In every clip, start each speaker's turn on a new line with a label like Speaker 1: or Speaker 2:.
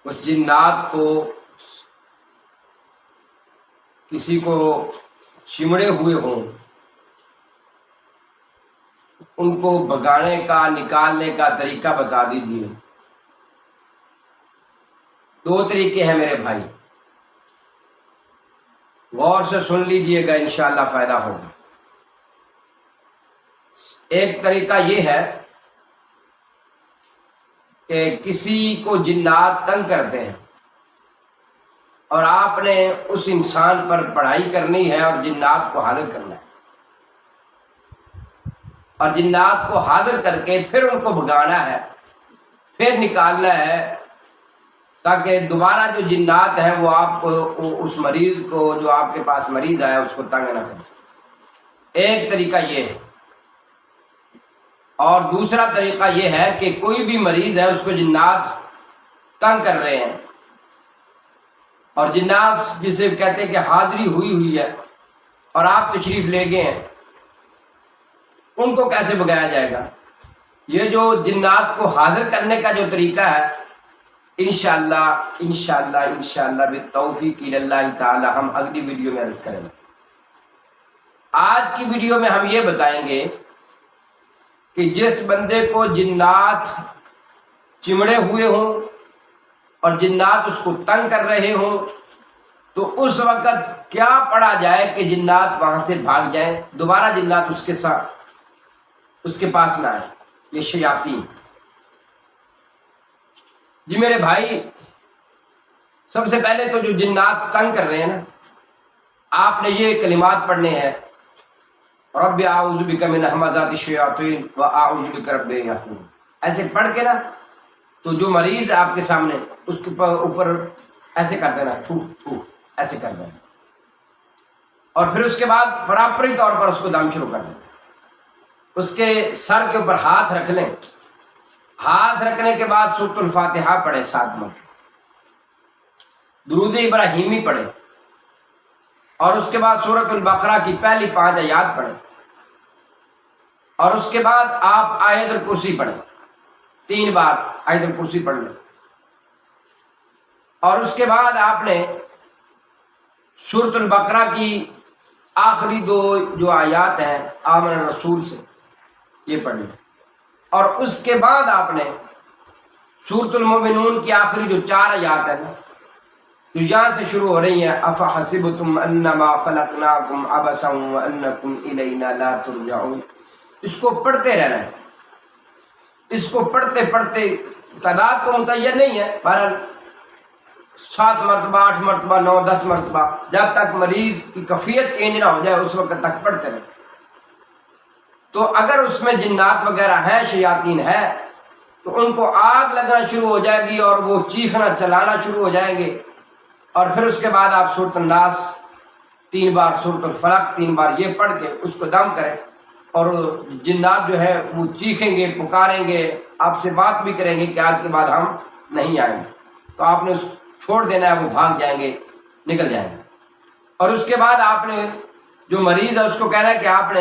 Speaker 1: اس جنات کو کسی کو چمڑے ہوئے ہوں ان کو بھگانے کا نکالنے کا طریقہ بتا دیجیے۔ دو طریقے ہیں میرے بھائی، غور سے سن لیجئے گا، انشاءاللہ فائدہ ہوگا۔ ایک طریقہ یہ ہے کہ کسی کو جنات تنگ کرتے ہیں اور آپ نے اس انسان پر پڑھائی کرنی ہے اور جنات کو حاضر کرنا ہے، اور جنات کو حاضر کر کے پھر ان کو بھگانا ہے، پھر نکالنا ہے، تاکہ دوبارہ جو جنات ہیں وہ آپ کو، اس مریض کو، جو آپ کے پاس مریض آیا اس کو تنگ نہ کرے۔ ایک طریقہ یہ ہے، اور دوسرا طریقہ یہ ہے کہ کوئی بھی مریض ہے اس کو جنات تنگ کر رہے ہیں، اور جنات جسے کہتے ہیں کہ حاضری ہوئی ہے اور آپ تشریف لے گئے ہیں، ان کو کیسے بگایا جائے گا؟ یہ جو جنات کو حاضر کرنے کا جو طریقہ ہے، انشاءاللہ بالتوفیق اللہ تعالی ہم اگلی ویڈیو میں عرض کریں گے۔ آج کی ویڈیو میں ہم یہ بتائیں گے کہ جس بندے کو جنات چمڑے ہوئے ہوں اور جنات اس کو تنگ کر رہے ہوں تو اس وقت کیا پڑھا جائے کہ جنات وہاں سے بھاگ جائیں، دوبارہ جنات اس کے ساتھ اس کے پاس نہ آئے، یہ شیاطین۔ جی میرے بھائی، سب سے پہلے تو جو جنات تنگ کر رہے ہیں نا، آپ نے یہ کلمات پڑھنے ہیں، رب اعوذ بک من همزات الشیاطین واعوذ بک رب ان یحضرون۔ ایسے پڑھ کے نا تو جو مریض آپ کے سامنے اس کے اوپر ایسے کر دینا، تھو تھو ایسے کر دینا، اور پھر اس کے بعد پراپری طور پر اس کو دم شروع کر دینا۔ اس کے سر کے اوپر ہاتھ رکھ لیں، ہاتھ رکھنے کے بعد سورۃ الفاتحہ پڑھیں 7 مرتبہ، درود ابراہیمی پڑھیں، اور اس کے بعد سورۃ البقرہ کی پہلی 5 آیات پڑھیں، اور اس کے بعد آپ آیت الکرسی پڑھیں، 3 بار آیت الکرسی پڑھ لیں، اور اس کے بعد آپ نے سورۃ البقرہ کی آخری 2 جو آیات ہیں آمن الرسول سے، یہ پڑھ لیں، اور اس کے بعد آپ نے سورۃ المومنون کی آخری جو 4 آیات ہیں جو یہاں سے شروع ہو رہی ہیں، افحسبتم انما خلقناکم عبثا وانکم الینا لا ترجعون، اس کو پڑھتے رہنا ہے۔ اس کو پڑھتے پڑھتے تعداد تو متعین نہیں ہے، بہرحال 7 مرتبہ 8 مرتبہ 9 10 مرتبہ، جب تک مریض کی کیفیت چینج نہ ہو جائے اس وقت تک پڑھتے رہیں۔ تو اگر اس میں جنات وغیرہ ہیں، شیاطین ہے، تو ان کو آگ لگنا شروع ہو جائے گی اور وہ چیخنا چلانا شروع ہو جائیں گے، اور پھر اس کے بعد آپ سورۃ الناس 3 بار، سورۃ الفلق 3 بار یہ پڑھ کے اس کو دم کریں، اور جنات جو ہے وہ چیخیں گے، پکاریں گے، آپ سے بات بھی کریں گے کہ آج کے بعد ہم نہیں آئیں گے، تو آپ نے اس چھوڑ دینا ہے، وہ بھاگ جائیں گے، نکل جائیں گے۔ اور اس کے بعد آپ نے جو مریض ہے اس کو کہنا ہے کہ آپ نے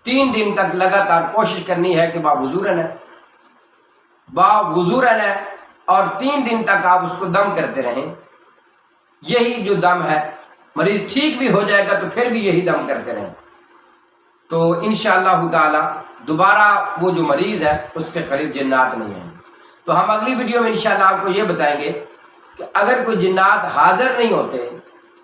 Speaker 1: 3 دن تک لگاتار کوشش کرنی ہے کہ باوضو رہنا ہے، باوضو رہنا ہے، اور 3 دن تک آپ اس کو دم کرتے رہیں۔ یہی جو دم ہے، مریض ٹھیک بھی ہو جائے گا تو پھر بھی یہی دم کرتے رہیں، تو انشاءاللہ تعالی دوبارہ وہ جو مریض ہے اس کے قریب جنات نہیں ہیں۔ تو ہم اگلی ویڈیو میں انشاءاللہ آپ کو یہ بتائیں گے کہ اگر کوئی جنات حاضر نہیں ہوتے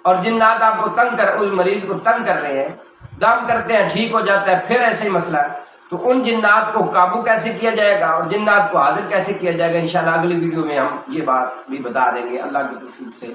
Speaker 1: اور جنات آپ کو تنگ کر، اس مریض کو تنگ کر رہے ہیں، دم کرتے ہیں، ٹھیک ہو جاتا ہے، پھر ایسے ہی مسئلہ ہے، تو ان جنات کو قابو کیسے کیا جائے گا اور جنات کو حاضر کیسے کیا جائے گا، انشاءاللہ اگلی ویڈیو میں ہم یہ بات بھی بتا دیں گے اللہ کی توفیق سے۔